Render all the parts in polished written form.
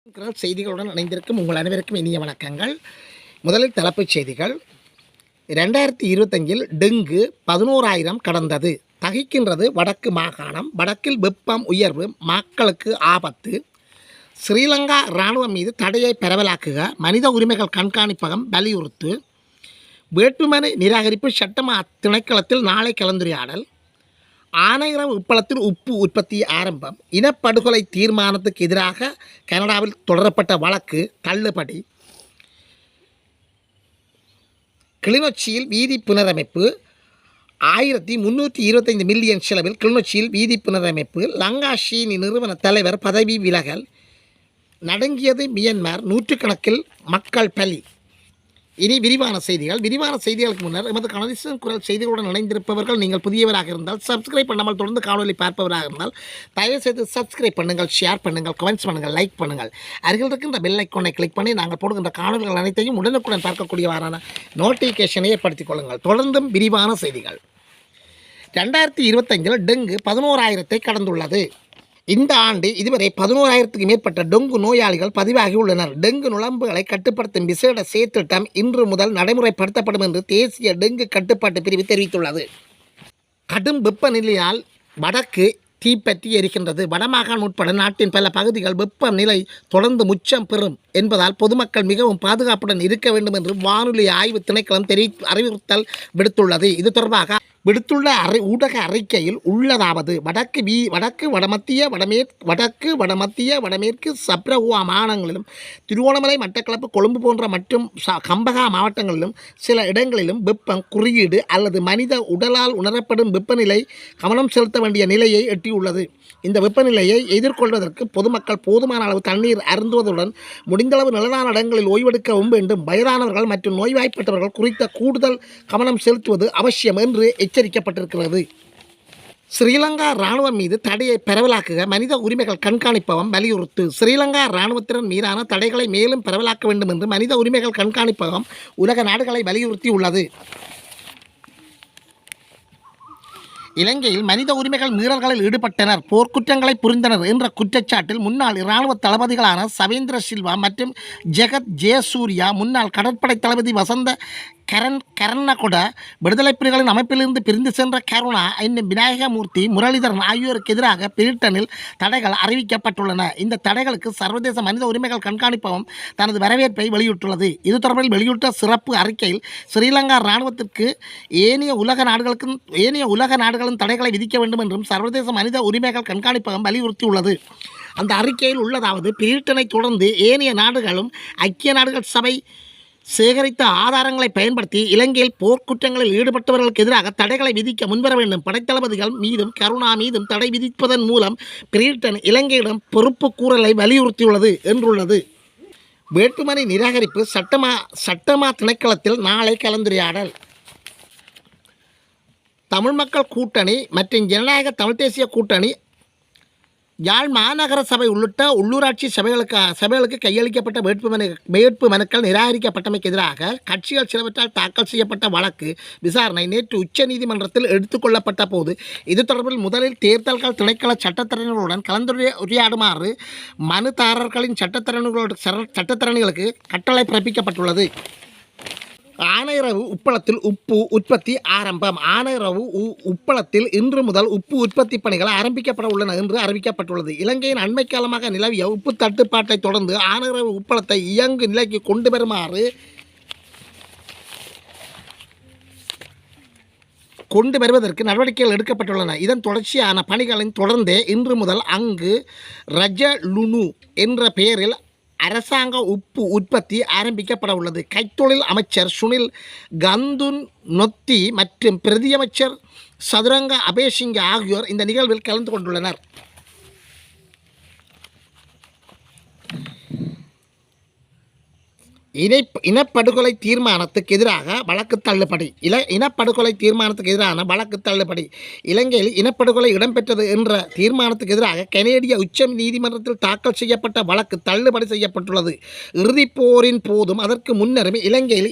செய்திகளுடன் இணைந்திருக்கும் உங்கள் அனைவருக்கும் இனிய வணக்கங்கள். முதலில் தலைப்புச் செய்திகள். 2025 டெங்கு 11,000 கடந்தது. தகிக்கின்றது வடக்கு மாகாணம். வடக்கில் வெப்பம் உயர்வு, மக்களுக்கு ஆபத்து. ஸ்ரீலங்கா இராணுவம் மீது தடையை பரவலாக்குக மனித உரிமைகள் கண்காணிப்பகம் வலியுறுத்து. வேட்புமனு நிராகரிப்பு சட்டமா திணைக்களத்தில் நாளை கலந்துரையாடல். ஆனையிறவு உப்பளத்தில் உப்பு உற்பத்தி ஆரம்பம். இனப்படுகொலை தீர்மானத்துக்கு எதிராக கனடாவில் தொடரப்பட்ட வழக்கு தள்ளுபடி. கிளிநொச்சியில் வீதி புனரமைப்பு 1325 மில்லியன் செலவில் கிளிநொச்சியில் வீதி புனரமைப்பு. லங்காஷீனி நிறுவன தலைவர் பதவி விலகல். நடுங்கியது மியன்மார், நூற்றுக்கணக்கில் மக்கள் பலி. இனி விரிவான செய்திகளுக்கு முன்னர் எமது கனடிசன் குரல் செய்திகளுடன் இணைந்திருப்பவர்கள் நீங்கள் புதியவராக இருந்தால் சப்ஸ்கிரைப் பண்ணாமல் தொடர்ந்து காணொலி பார்ப்பவராக இருந்தால் தயவுசெய்து சப்ஸ்கிரைப் பண்ணுங்கள், ஷேர் பண்ணுங்கள், கமெண்ட்ஸ் பண்ணுங்கள், லைக் பண்ணுங்கள். அருகில் இருக்கின்ற பெல் ஐக்கானை கிளிக் பண்ணி நாங்கள் போடுகின்ற காணொலிகள் அனைத்தையும் உடனுக்குடன் பார்க்கக்கூடியவாறான நோட்டிஃபிகேஷனை ஏற்படுத்திக் கொள்ளுங்கள். தொடர்ந்தும் விரிவான செய்திகள். 2025 டெங்கு 11,000 கடந்துள்ளது. இந்த ஆண்டு இதுவரை 11,000க்கு மேற்பட்ட டெங்கு நோயாளிகள் பதிவாகியுள்ளனர். டெங்கு நுழம்புகளை கட்டுப்படுத்தும் விசேட செயற்திட்டம் இன்று முதல் நடைமுறைப்படுத்தப்படும் என்று தேசிய டெங்கு கட்டுப்பாட்டு பிரிவு தெரிவித்துள்ளது. கடும் வெப்பநிலையால் வடக்கு தீப்பற்றி எரிக்கின்றது. வடமாகாணம் உட்பட நாட்டின் பல பகுதிகள் வெப்பநிலை தொடர்ந்து உச்சம் பெறும் என்பதால் பொதுமக்கள் மிகவும் பாதுகாப்புடன் இருக்க வேண்டும் என்று வானொலி ஆய்வு திணைக்களம் அறிவுறுத்தல் விடுத்துள்ளது. இது தொடர்பாக விடுத்துள்ள ஊடக அறிக்கையில் உள்ளதாவது: வடக்கு வடமத்திய வடமேற்கு சப்ரகுவா மாகாணங்களிலும் திருவோணமலை, மட்டக்களப்பு, கொழும்பு போன்ற மற்றும் கம்பகா மாவட்டங்களிலும் சில இடங்களிலும் வெப்பம் குறியீடு அல்லது மனித உடலால் உணரப்படும் வெப்பநிலை கவனம் செலுத்த வேண்டிய நிலையை எட்டியுள்ளது. இந்த வெப்பநிலையை எதிர்கொள்வதற்கு பொதுமக்கள் போதுமான அளவு தண்ணீர் அருந்துவதுடன் முடிந்தளவு நிழலான இடங்களில் ஓய்வெடுக்கவும் வேண்டும். வயதானவர்கள் மற்றும் நோய்வாய்ப்பட்டவர்கள் குறித்த கூடுதல் கவனம் செலுத்துவது அவசியம் என்று எச்சரிக்கப்பட்டிருக்கிறது. ஸ்ரீலங்கா இராணுவம் மீது தடையை பரவலாக்குக மனித உரிமைகள் கண்காணிப்பகம் வலியுறுத்து. ஸ்ரீலங்கா இராணுவத்தினர் மீதான தடைகளை மேலும் பரவலாக்க வேண்டும் என்று மனித உரிமைகள் கண்காணிப்பகம் உலக நாடுகளை வலியுறுத்தியுள்ளது. இலங்கையில் மனித உரிமைகள் மீறல்களில் ஈடுபட்டனர், போர்க்குற்றங்களை புரிந்தனர் என்ற குற்றச்சாட்டில் முன்னாள் இராணுவ தளபதிகளான சவேந்திர சில்வா மற்றும் ஜெகத் ஜெயசூர்யா, முன்னாள் கடற்படை தளபதி வசந்த கரன்னகொட, விடுதலை புலிகளின் அமைப்பிலிருந்து பிரிந்து சென்ற கருணா என்னும் விநாயகமூர்த்தி, முரளிதரன் ஆகியோருக்கு எதிராக பிரிட்டனில் தடைகள் அறிவிக்கப்பட்டுள்ளன. இந்த தடைகளுக்கு சர்வதேச மனித உரிமைகள் கண்காணிப்பகம் தனது வரவேற்பை வெளியிட்டுள்ளது. இது தொடர்பில் வெளியிட்ட சிறப்பு அறிக்கையில் ஸ்ரீலங்கா இராணுவத்திற்கு ஏனைய உலக நாடுகளின் தடைகளை விதிக்க வேண்டும் என்றும் சர்வதேச மனித உரிமைகள் கண்காணிப்பகம் வலியுறுத்தியுள்ளது. அந்த அறிக்கையில் உள்ளதாவது: பிரிட்டனை தொடர்ந்து ஏனைய நாடுகளும் ஐக்கிய நாடுகள் சபை சேகரித்த ஆதாரங்களை பயன்படுத்தி இலங்கையில் போர்க்குற்றங்களில் ஈடுபட்டவர்களுக்கு எதிராக தடைகளை விதிக்க முன்வர வேண்டும். படைத்தளபதிகள் மீதும் கருணா மீதும் தடை விதிப்பதன் மூலம் பிரிட்டன் இலங்கையிடம் பொறுப்பு கூறலை வலியுறுத்தியுள்ளது என்றுள்ளது. வேட்புமனு நிராகரிப்பு சட்டமா திணைக்களத்தில் நாளை கலந்துரையாடல். தமிழ் மக்கள் கூட்டணி மற்றும் ஜனநாயக தமிழ் தேசிய கூட்டணி யாழ் மாநகர சபை உள்ளிட்ட உள்ளூராட்சி சபைகளுக்கு கையளிக்கப்பட்ட வேட்பு மனுக்கள் நிராகரிக்கப்பட்டமைக்கு எதிராக கட்சிகள் சிலவற்றால் தாக்கல் செய்யப்பட்ட வழக்கு விசாரணை நேற்று உச்ச நீதிமன்றத்தில் எடுத்துக்கொள்ளப்பட்ட போது இது தொடர்பில் முதலில் தேர்தல்கள் திணைக்கள சட்டத்தரணிகளுடன் கலந்துரையாடுமாறு மனுதாரர்களின் சட்டத்தரணிகளுக்கு கட்டளை பிறப்பிக்கப்பட்டுள்ளது. ஆனையிறவு உப்பளத்தில் உப்பு உற்பத்தி ஆரம்பம். ஆனையிறவு உப்பளத்தில் இன்று முதல் உப்பு உற்பத்தி பணிகள் ஆரம்பிக்கப்பட உள்ளன என்று அறிவிக்கப்பட்டுள்ளது. இலங்கையின் அண்மை காலமாக நிலவிய உப்பு தட்டுப்பாட்டை தொடர்ந்து ஆனையிறவு உப்பளத்தை இயங்கு நிலைக்கு கொண்டு வருவதற்கு நடவடிக்கைகள் எடுக்கப்பட்டுள்ளன. இதன் தொடர்ச்சியான பணிகளின் தொடர்ந்தே இன்று முதல் அங்கு ரஜலுனு என்ற பெயரில் அரசாங்க உப்பு உற்பத்தி ஆரம்பிக்கப்பட உள்ளது. கைத்தொழில் அமைச்சர் சுனில் கந்துநொத்தி மற்றும் பிரதியமைச்சர் சதுரங்க அபேசிங்க ஆகியோர் இந்த நிகழ்வில் கலந்து கொண்டுள்ளனர். இனப்படுகொலை தீர்மானத்துக்கு எதிரான வழக்கு தள்ளுபடி. இலங்கையில் இனப்படுகொலை இடம்பெற்றது என்ற தீர்மானத்துக்கு எதிராக கனேடிய உச்ச நீதிமன்றத்தில் தாக்கல் செய்யப்பட்ட வழக்கு தள்ளுபடி செய்யப்பட்டுள்ளது. இறுதிப் போரின் போதும் அதற்கு முன்னரும் இலங்கையில்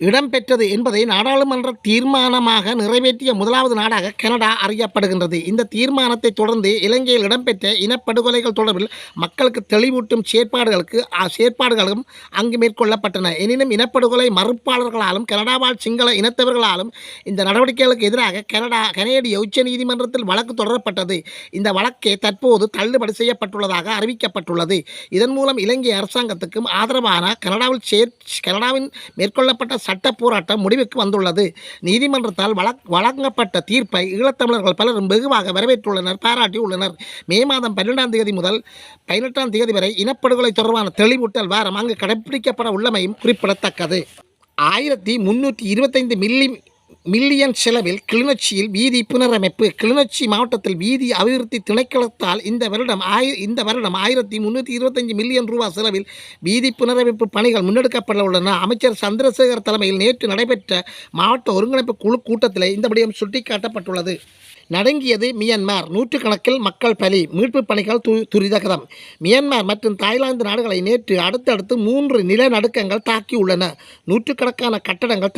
இடம்பெற்றது என்பதை நாடாளுமன்ற தீர்மானமாக நிறைவேற்றிய முதலாவது நாடாக கனடா அறியப்படுகின்றது. இந்த தீர்மானத்தை தொடர்ந்து இலங்கையில் இடம்பெற்ற இனப்படுகொலைகள் தொடர்பில் மக்களுக்கு தெளிவூட்டும் செயற்பாடுகளும் அங்கு மேற்கொள்ளப்பட்டன. எனினும் இனப்படுகொலை மறுப்பாளர்களாலும் கனடா வாழ் சிங்கள இனத்தவர்களாலும் இந்த நடவடிக்கைகளுக்கு எதிராக கனேடிய உச்சநீதிமன்றத்தில் வழக்கு தொடரப்பட்டது. இந்த வழக்கே தற்போது தள்ளுபடி செய்யப்பட்டுள்ளதாக அறிவிக்கப்பட்டுள்ளது. இதன் மூலம் இலங்கை அரசாங்கத்துக்கும் ஆதரவான கனடாவின் மேற்கொள்ளப்பட்ட சட்ட போராட்டம் முடிவுக்கு வந்துள்ளது. நீதிமன்றத்தால் வழங்கப்பட்ட தீர்ப்பை ஈழத்தமிழர்கள் பலரும் வெகுவாக வரவேற்றுள்ளனர், பாராட்டியுள்ளனர். மே மாதம் 12ஆம் தேதி முதல் 18ஆம் தேதி வரை இனப்படுகொலை தொடர்பான தெளிவூட்டல் வாரம் அங்கு கடைபிடிக்கப்பட உள்ளமையும் குறிப்பிடத்தக்கது. 1325 மில்லியன் செலவில் கிளிநொச்சியில் வீதி புனரமைப்பு. கிளிநொச்சி மாவட்டத்தில் வீதி அபிவிருத்தி திணைக்களத்தால் இந்த வருடம் 1325 மில்லியன் ரூபாய் செலவில் வீதி புனரமைப்பு பணிகள் முன்னெடுக்கப்பட உள்ளன. அமைச்சர் சந்திரசேகர் தலைமையில் நேற்று நடைபெற்ற மாவட்ட ஒருங்கிணைப்பு குழு கூட்டத்தில் இந்த விடயம் சுட்டிக்காட்டப்பட்டுள்ளது. நடுங்கியது மியன்மார், நூற்றுக்கணக்கில் மக்கள் பலி, மீட்பு பணிகள் துரிதகதம். மியன்மார் மற்றும் தாய்லாந்து நாடுகளை நேற்று அடுத்தடுத்து 3 நிலநடுக்கங்கள் தாக்கியுள்ளன. நூற்றுக்கணக்கான கட்டடங்கள்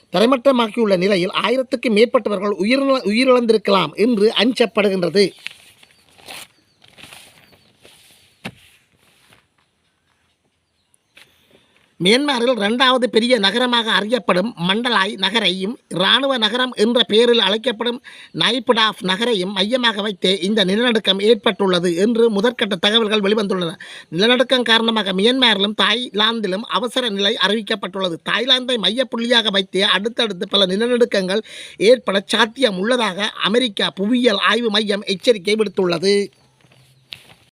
தரைமட்டமாக்கியுள்ள நிலையில் 1000க்கும் மேற்பட்டவர்கள் உயிரிழந்திருக்கலாம் என்று அஞ்சப்படுகின்றது. மியான்மரில் 2வது பெரிய நகரமாக அறியப்படும் மண்டலாய் நகரையும் இராணுவ நகரம் என்ற பெயரில் அழைக்கப்படும் நைபிடாஃப் நகரையும் மையமாக வைத்தே இந்த நிலநடுக்கம் ஏற்பட்டுள்ளது என்று முதற்கட்ட தகவல்கள் வெளிவந்துள்ளன. நிலநடுக்கம் காரணமாக மியான்மரிலும் தாய்லாந்திலும் அவசர நிலை அறிவிக்கப்பட்டுள்ளது. தாய்லாந்தை மையப்புள்ளியாக வைத்தே அடுத்தடுத்து பல நிலநடுக்கங்கள் ஏற்பட சாத்தியம் உள்ளதாக அமெரிக்கா புவியியல் ஆய்வு மையம் எச்சரிக்கை விடுத்துள்ளது.